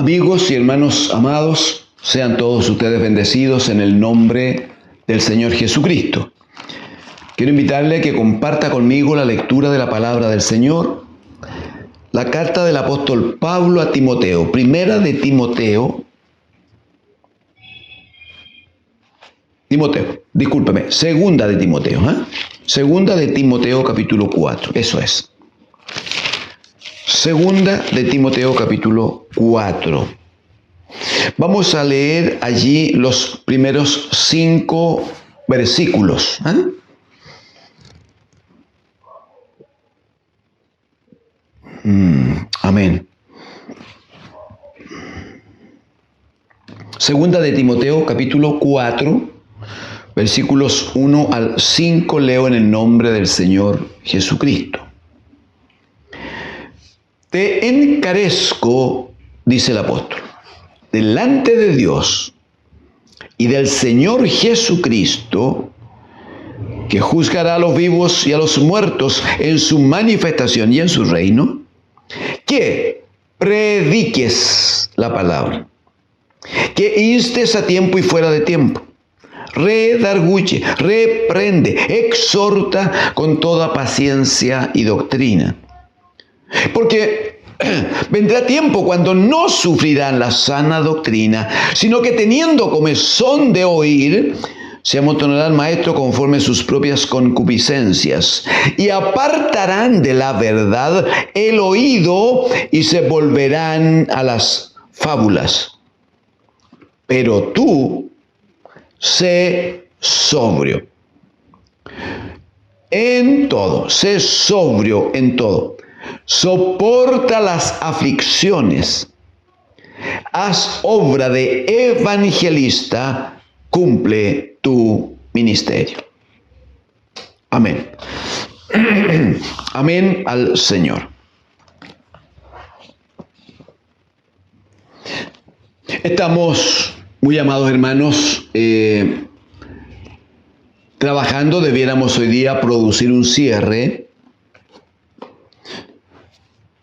Amigos y hermanos amados, sean todos ustedes bendecidos en el nombre del Señor Jesucristo. Quiero invitarle a que comparta conmigo la lectura de la palabra del Señor, la carta del apóstol Pablo a Timoteo, segunda de Timoteo, segunda de Timoteo capítulo 4, eso es. Segunda de Timoteo capítulo 4. Vamos a leer allí los primeros 5 versículos. Amén. Segunda de Timoteo capítulo 4, versículos 1 al 5, leo en el nombre del Señor Jesucristo. Te encarezco, dice el apóstol, delante de Dios y del Señor Jesucristo, que juzgará a los vivos y a los muertos en su manifestación y en su reino, que prediques la palabra, que instes a tiempo y fuera de tiempo, redarguye, reprende, exhorta con toda paciencia y doctrina. Porque vendrá tiempo cuando no sufrirán la sana doctrina, sino que teniendo comezón de oír, se amontonarán maestros conforme a sus propias concupiscencias, y apartarán de la verdad el oído y se volverán a las fábulas. Pero tú, sé sobrio en todo, sé sobrio en todo. Soporta las aflicciones, haz obra de evangelista, cumple tu ministerio. Amén. Amén al Señor. Estamos, muy amados hermanos, trabajando. Debiéramos hoy día producir un cierre.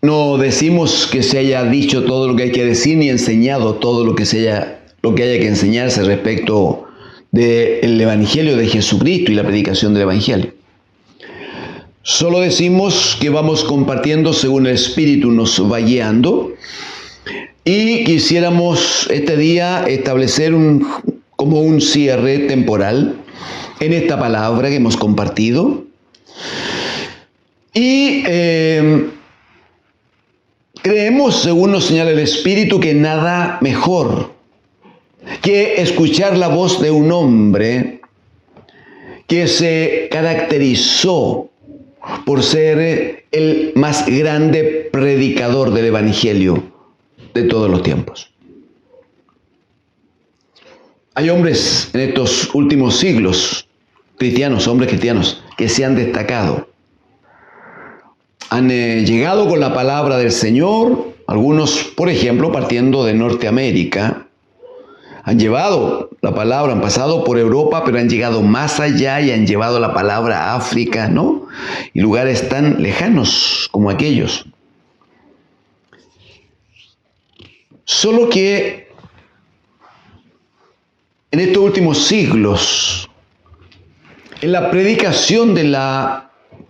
No decimos que se haya dicho todo lo que hay que decir, ni enseñado todo lo que haya que enseñarse respecto del Evangelio de Jesucristo y la predicación del Evangelio. Solo decimos que vamos compartiendo según el Espíritu nos va guiando, y quisiéramos este día establecer como un cierre temporal en esta palabra que hemos compartido. Y creemos, según nos señala el Espíritu, que nada mejor que escuchar la voz de un hombre que se caracterizó por ser el más grande predicador del Evangelio de todos los tiempos. Hay hombres en estos últimos siglos, hombres cristianos, que se han destacado. Han llegado con la palabra del Señor, algunos, por ejemplo, partiendo de Norteamérica, han llevado la palabra, han pasado por Europa, pero han llegado más allá y han llevado la palabra a África, ¿no? Y lugares tan lejanos como aquellos. Solo que en estos últimos siglos, en la predicación de la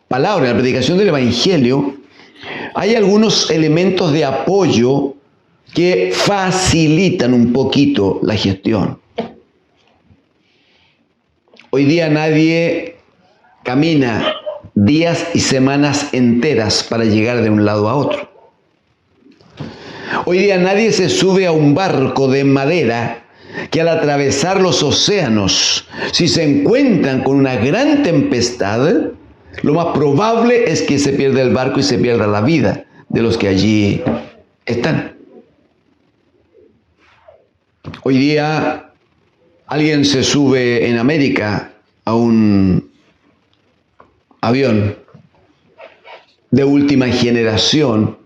palabra, en la predicación del Evangelio, hay algunos elementos de apoyo que facilitan un poquito la gestión. Hoy día nadie camina días y semanas enteras para llegar de un lado a otro. Hoy día nadie se sube a un barco de madera que al atravesar los océanos, si se encuentran con una gran tempestad, lo más probable es que se pierda el barco y se pierda la vida de los que allí están. Hoy día alguien se sube en América a un avión de última generación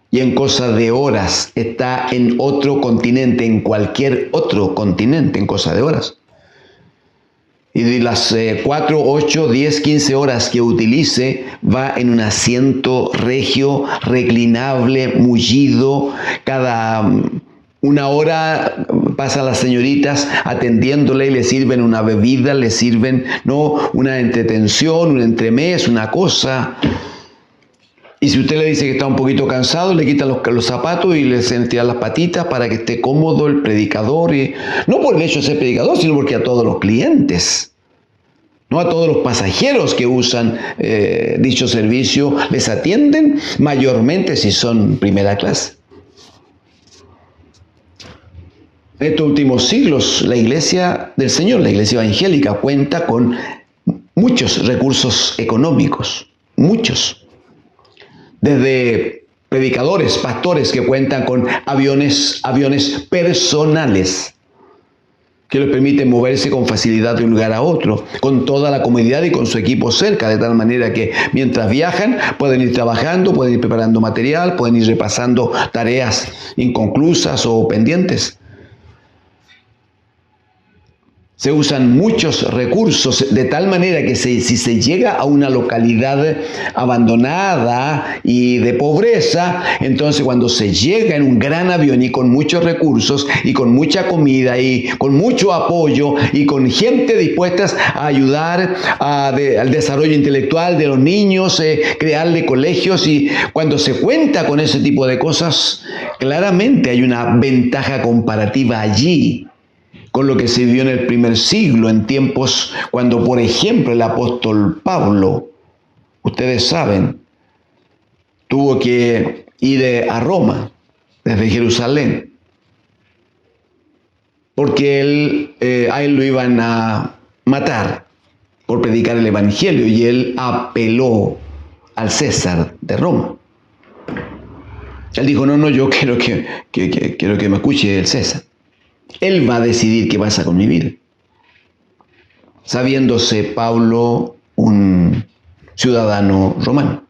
y en cosa de horas está en otro continente, en cualquier otro continente, en cosa de horas. Y de las 4, 8, 10, 15 horas que utilice, va en un asiento regio, reclinable, mullido. Cada una hora pasan las señoritas atendiéndole y le sirven una bebida, le sirven una entretención, un entremés, una cosa. Y si usted le dice que está un poquito cansado, le quitan los zapatos y le hacen tirar las patitas para que esté cómodo el predicador. Y no por el hecho de ser predicador, sino porque a todos los clientes, no a todos los pasajeros que usan dicho servicio, les atienden mayormente si son primera clase. En estos últimos siglos, la iglesia del Señor, la iglesia evangélica, cuenta con muchos recursos económicos, muchos. Desde predicadores, pastores que cuentan con aviones personales que les permiten moverse con facilidad de un lugar a otro, con toda la comodidad y con su equipo cerca, de tal manera que mientras viajan pueden ir trabajando, pueden ir preparando material, pueden ir repasando tareas inconclusas o pendientes. Se usan muchos recursos de tal manera que si se llega a una localidad abandonada y de pobreza, entonces cuando se llega en un gran avión y con muchos recursos y con mucha comida y con mucho apoyo y con gente dispuesta a ayudar al desarrollo intelectual de los niños, crearle colegios, y cuando se cuenta con ese tipo de cosas, claramente hay una ventaja comparativa allí con lo que se vivió en el primer siglo, en tiempos cuando, por ejemplo, el apóstol Pablo, ustedes saben, tuvo que ir a Roma desde Jerusalén, porque a él lo iban a matar por predicar el evangelio, y él apeló al César de Roma. Él dijo, no, yo quiero que me escuche el César. Él va a decidir qué pasa con mi vida. Sabiéndose Pablo un ciudadano romano.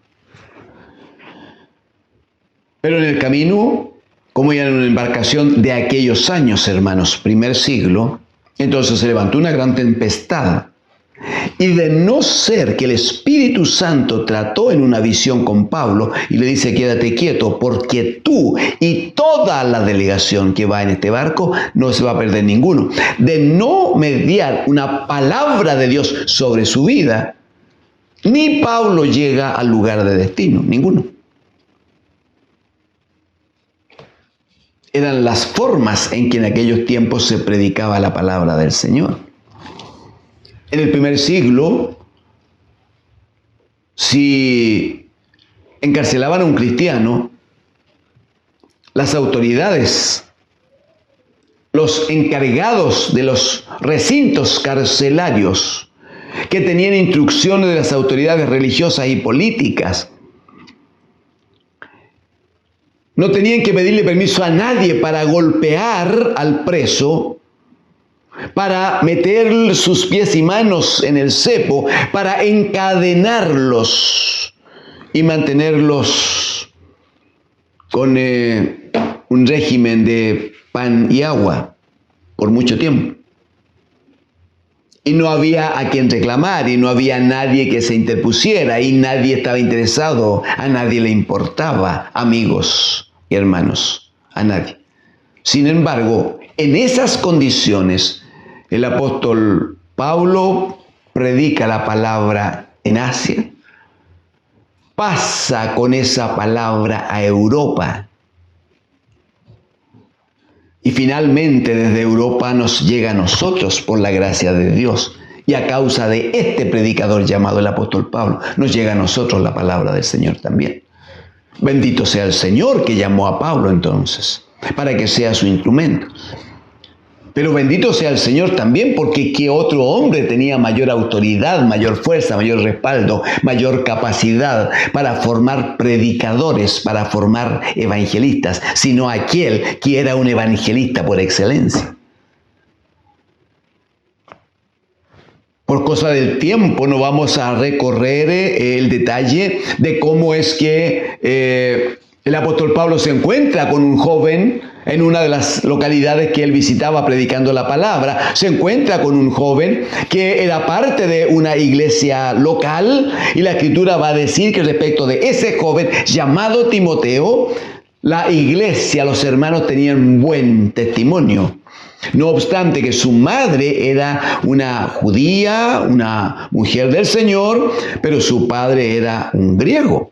Pero en el camino, como ya en una embarcación de aquellos años, hermanos, primer siglo, entonces se levantó una gran tempestad. Y de no ser que el Espíritu Santo trató en una visión con Pablo y le dice, quédate quieto, porque tú y toda la delegación que va en este barco no se va a perder ninguno. De no mediar una palabra de Dios sobre su vida, ni Pablo llega al lugar de destino, ninguno. Eran las formas en que en aquellos tiempos se predicaba la palabra del Señor. En el primer siglo, si encarcelaban a un cristiano, las autoridades, los encargados de los recintos carcelarios, que tenían instrucciones de las autoridades religiosas y políticas, no tenían que pedirle permiso a nadie para golpear al preso, para meter sus pies y manos en el cepo, para encadenarlos y mantenerlos con un régimen de pan y agua por mucho tiempo. Y no había a quien reclamar, y no había nadie que se interpusiera, y nadie estaba interesado, a nadie le importaba, amigos y hermanos, a nadie. Sin embargo, en esas condiciones, el apóstol Pablo predica la palabra en Asia, pasa con esa palabra a Europa, y finalmente desde Europa nos llega a nosotros por la gracia de Dios, y a causa de este predicador llamado el apóstol Pablo, nos llega a nosotros la palabra del Señor también. Bendito sea el Señor que llamó a Pablo entonces, para que sea su instrumento. Pero bendito sea el Señor también, porque ¿qué otro hombre tenía mayor autoridad, mayor fuerza, mayor respaldo, mayor capacidad para formar predicadores, para formar evangelistas, sino aquel que era un evangelista por excelencia? Por cosa del tiempo no vamos a recorrer el detalle de cómo es que El apóstol Pablo se encuentra con un joven en una de las localidades que él visitaba predicando la palabra. Se encuentra con un joven que era parte de una iglesia local, y la Escritura va a decir que respecto de ese joven llamado Timoteo, la iglesia, los hermanos tenían buen testimonio. No obstante que su madre era una judía, una mujer del Señor, pero su padre era un griego.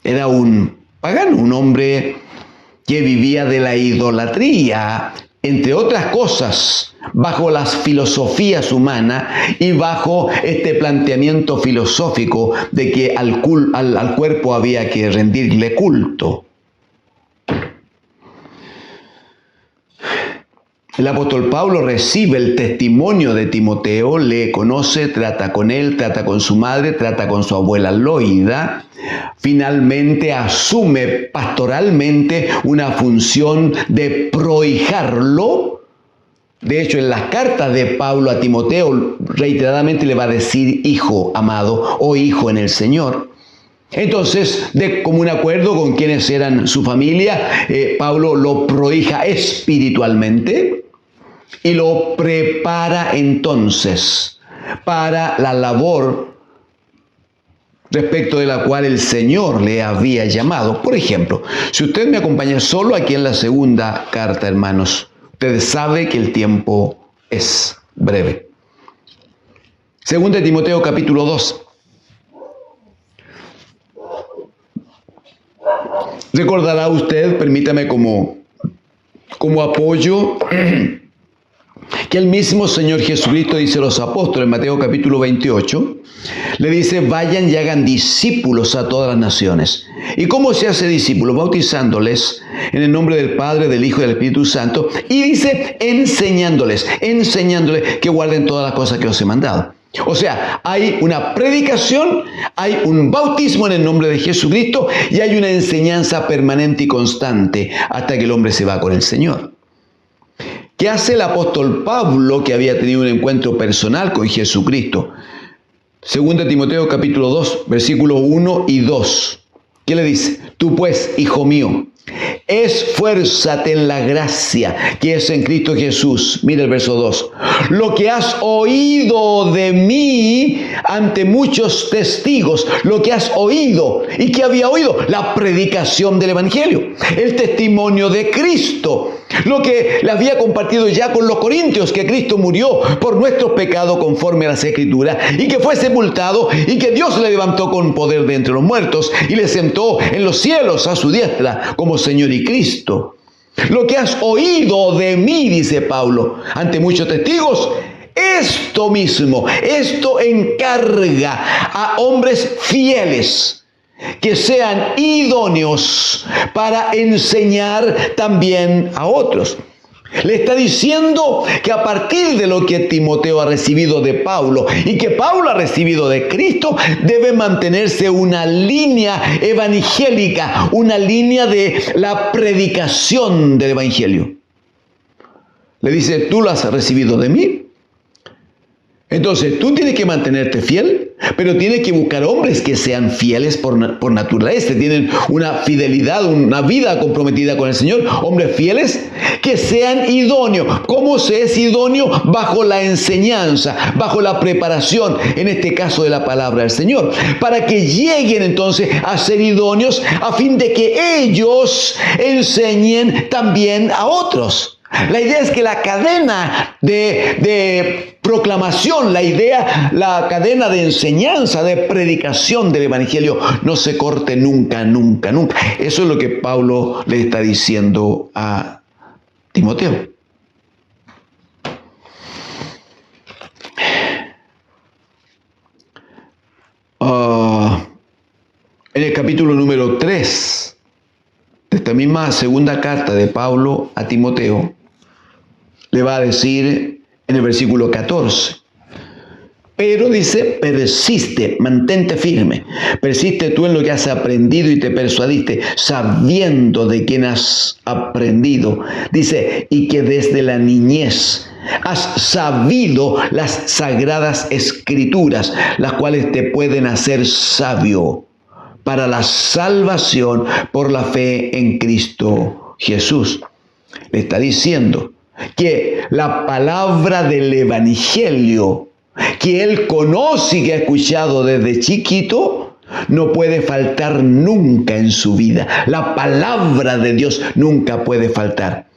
Era un pagano, un hombre que vivía de la idolatría, entre otras cosas, bajo las filosofías humanas y bajo este planteamiento filosófico de que al cuerpo había que rendirle culto. El apóstol Pablo recibe el testimonio de Timoteo, le conoce, trata con él, trata con su madre, trata con su abuela Loida. Finalmente asume pastoralmente una función de prohijarlo. De hecho, en las cartas de Pablo a Timoteo reiteradamente le va a decir hijo amado o hijo en el Señor. Entonces, de común acuerdo con quienes eran su familia, Pablo lo prohija espiritualmente y lo prepara entonces para la labor respecto de la cual el Señor le había llamado. Por ejemplo, si usted me acompaña solo aquí en la segunda carta, hermanos, usted sabe que el tiempo es breve. Segunda de Timoteo capítulo 2. Recordará usted, permítame como apoyo, que el mismo Señor Jesucristo dice a los apóstoles en Mateo capítulo 28, le dice, vayan y hagan discípulos a todas las naciones. ¿Y cómo se hace discípulo? Bautizándoles en el nombre del Padre, del Hijo y del Espíritu Santo, y dice enseñándoles que guarden todas las cosas que os he mandado. O sea, hay una predicación, hay un bautismo en el nombre de Jesucristo y hay una enseñanza permanente y constante hasta que el hombre se va con el Señor. ¿Qué hace el apóstol Pablo, que había tenido un encuentro personal con Jesucristo? Segunda Timoteo capítulo 2, versículos 1 y 2. ¿Qué le dice? Tú pues, hijo mío, esfuérzate en la gracia que es en Cristo Jesús. Mira el verso 2. Lo que has oído de mí ante muchos testigos, lo que has oído. ¿Y qué había oído? La predicación del Evangelio, el testimonio de Cristo. Lo que le había compartido ya con los corintios, que Cristo murió por nuestros pecados conforme a las Escrituras, y que fue sepultado, y que Dios le levantó con poder de entre los muertos, y le sentó en los cielos a su diestra como Señor y Cristo. Lo que has oído de mí, dice Pablo, ante muchos testigos, esto mismo, esto encarga a hombres fieles, que sean idóneos para enseñar también a otros. Le está diciendo que a partir de lo que Timoteo ha recibido de Pablo y que Pablo ha recibido de Cristo, debe mantenerse una línea evangélica, una línea de la predicación del Evangelio. Le dice, tú lo has recibido de mí. Entonces, tú tienes que mantenerte fiel, pero tienes que buscar hombres que sean fieles por naturaleza, tienen una fidelidad, una vida comprometida con el Señor, hombres fieles que sean idóneos. ¿Cómo se es idóneo? Bajo la enseñanza, bajo la preparación, en este caso de la palabra del Señor, para que lleguen entonces a ser idóneos a fin de que ellos enseñen también a otros. La idea es que la cadena de proclamación, la cadena de enseñanza, de predicación del Evangelio no se corte nunca, nunca, nunca. Eso es lo que Pablo le está diciendo a Timoteo. En el capítulo número 3 de esta misma segunda carta de Pablo a Timoteo, le va a decir en el versículo 14, pero dice, persiste, mantente firme, persiste tú en lo que has aprendido y te persuadiste, sabiendo de quién has aprendido. Dice, y que desde la niñez has sabido las sagradas escrituras, las cuales te pueden hacer sabio para la salvación por la fe en Cristo Jesús. Le está diciendo que la palabra del Evangelio que él conoce y que ha escuchado desde chiquito no puede faltar nunca en su vida. La palabra de Dios nunca puede faltar.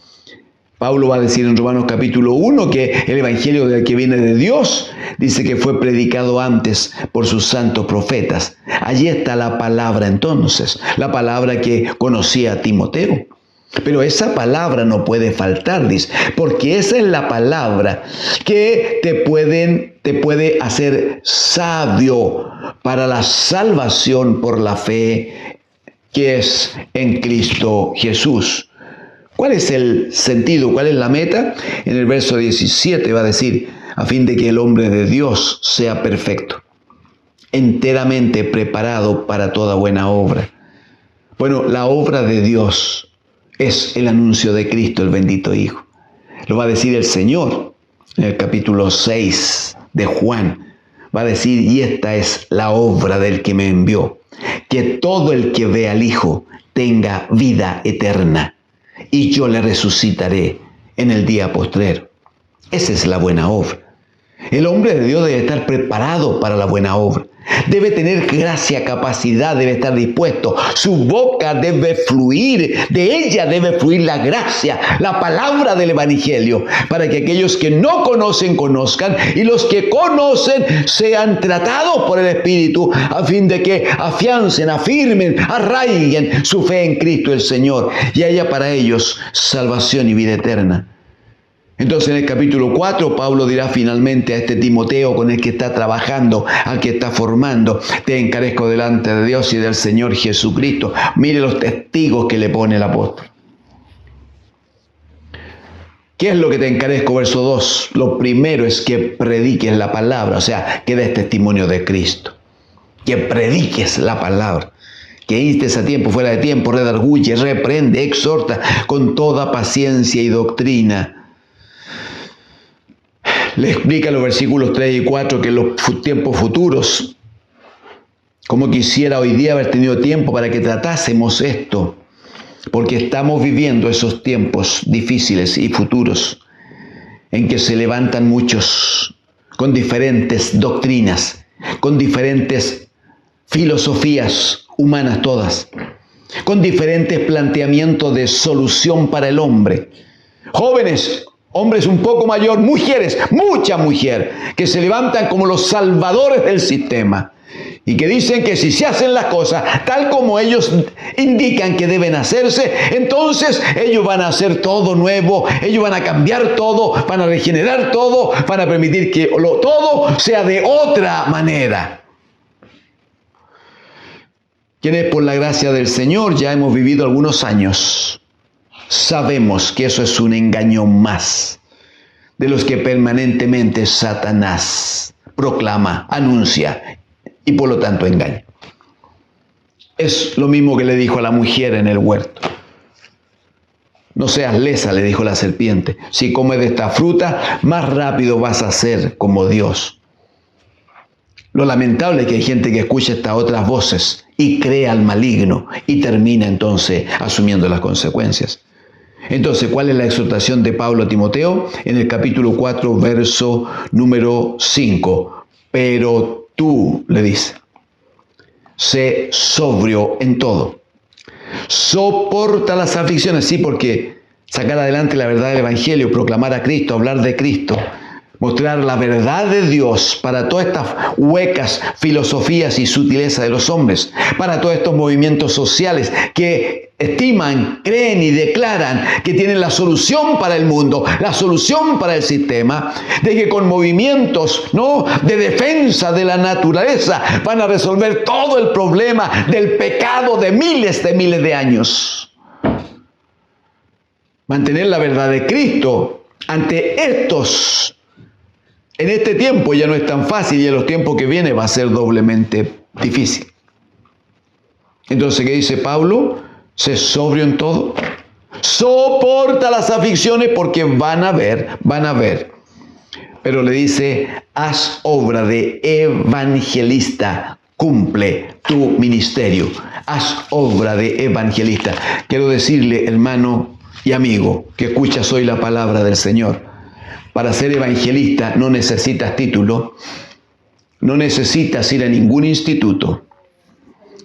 Pablo va a decir en Romanos capítulo 1 que el Evangelio del que viene de Dios dice que fue predicado antes por sus santos profetas. Allí está la palabra entonces, la palabra que conocía a Timoteo. Pero esa palabra no puede faltar, dice, porque esa es la palabra que te puede hacer sabio para la salvación por la fe que es en Cristo Jesús. ¿Cuál es el sentido? ¿Cuál es la meta? En el verso 17 va a decir, a fin de que el hombre de Dios sea perfecto, enteramente preparado para toda buena obra. Bueno, la obra de Dios es el anuncio de Cristo, el bendito Hijo. Lo va a decir el Señor en el capítulo 6 de Juan. Va a decir, y esta es la obra del que me envió, que todo el que ve al Hijo tenga vida eterna, y yo le resucitaré en el día postrero. Esa es la buena obra. El hombre de Dios debe estar preparado para la buena obra. Debe tener gracia, capacidad, debe estar dispuesto. Su boca debe fluir, de ella debe fluir la gracia, la palabra del Evangelio, para que aquellos que no conocen, conozcan, y los que conocen sean tratados por el Espíritu, a fin de que afiancen, afirmen, arraiguen su fe en Cristo el Señor, y haya para ellos salvación y vida eterna. Entonces en el capítulo 4 Pablo dirá finalmente a este Timoteo con el que está trabajando, al que está formando, te encarezco delante de Dios y del Señor Jesucristo. Mire los testigos que le pone el apóstol. ¿Qué es lo que te encarezco? Verso 2. Lo primero es que prediques la palabra, o sea, que des testimonio de Cristo. Que prediques la palabra. Que instes a tiempo, fuera de tiempo, redarguye, reprende, exhorta con toda paciencia y doctrina. Le explica en los versículos 3 y 4 que en los tiempos futuros, como quisiera hoy día haber tenido tiempo para que tratásemos esto, porque estamos viviendo esos tiempos difíciles y futuros en que se levantan muchos con diferentes doctrinas, con diferentes filosofías humanas todas, con diferentes planteamientos de solución para el hombre. Jóvenes, hombres un poco mayor, mujeres, mucha mujer, que se levantan como los salvadores del sistema y que dicen que si se hacen las cosas tal como ellos indican que deben hacerse, entonces ellos van a hacer todo nuevo, ellos van a cambiar todo, van a regenerar todo, van a permitir que todo sea de otra manera. Quienes por la gracia del Señor ya hemos vivido algunos años, sabemos que eso es un engaño más de los que permanentemente Satanás proclama, anuncia y por lo tanto engaña. Es lo mismo que le dijo a la mujer en el huerto. No seas lesa, le dijo la serpiente. Si comes de esta fruta, más rápido vas a ser como Dios. Lo lamentable es que hay gente que escucha estas otras voces y cree al maligno y termina entonces asumiendo las consecuencias. Entonces, ¿cuál es la exhortación de Pablo a Timoteo? En el capítulo 4, verso número 5. Pero tú, le dice, sé sobrio en todo. Soporta las aflicciones, sí, porque sacar adelante la verdad del Evangelio, proclamar a Cristo, hablar de Cristo, mostrar la verdad de Dios para todas estas huecas filosofías y sutileza de los hombres, para todos estos movimientos sociales que estiman, creen y declaran que tienen la solución para el mundo, la solución para el sistema, de que con movimientos, ¿no?, de defensa de la naturaleza van a resolver todo el problema del pecado de miles de años. Mantener la verdad de Cristo ante estos en este tiempo ya no es tan fácil y en los tiempos que vienen va a ser doblemente difícil. Entonces, ¿qué dice Pablo? Sé sobrio en todo. Soporta las aflicciones porque van a haber. Pero le dice, haz obra de evangelista cumple tu ministerio. Haz obra de evangelista. Quiero decirle, hermano y amigo, que escuchas hoy la palabra del Señor. Para ser evangelista no necesitas título, no necesitas ir a ningún instituto,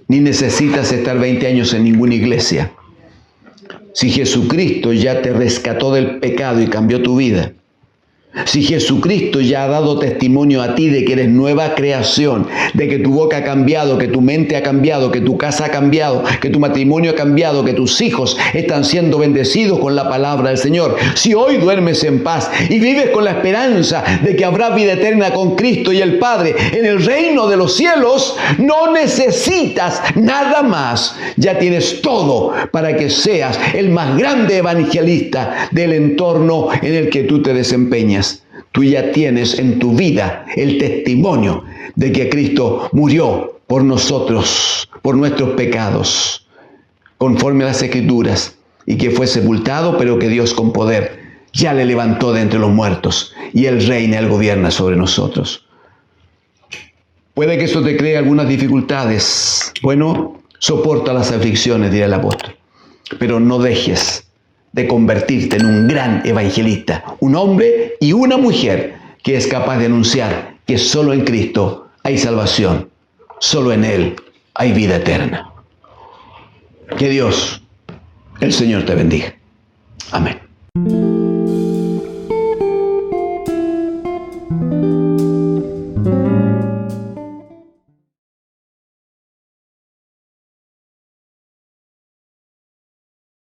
ni necesitas estar 20 años en ninguna iglesia. Si Jesucristo ya te rescató del pecado y cambió tu vida, si Jesucristo ya ha dado testimonio a ti de que eres nueva creación, de que tu boca ha cambiado, que tu mente ha cambiado, que tu casa ha cambiado, que tu matrimonio ha cambiado, que tus hijos están siendo bendecidos con la palabra del Señor, si hoy duermes en paz y vives con la esperanza de que habrá vida eterna con Cristo y el Padre en el reino de los cielos, no necesitas nada más. Ya tienes todo para que seas el más grande evangelista del entorno en el que tú te desempeñas. Tú ya tienes en tu vida el testimonio de que Cristo murió por nosotros, por nuestros pecados, conforme a las Escrituras, y que fue sepultado, pero que Dios con poder ya le levantó de entre los muertos, y Él reina, Él gobierna sobre nosotros. Puede que eso te cree algunas dificultades. Bueno, soporta las aflicciones, dirá el apóstol, pero no dejes de convertirte en un gran evangelista, un hombre y una mujer que es capaz de anunciar que solo en Cristo hay salvación, solo en Él hay vida eterna. Que Dios, el Señor, te bendiga. Amén.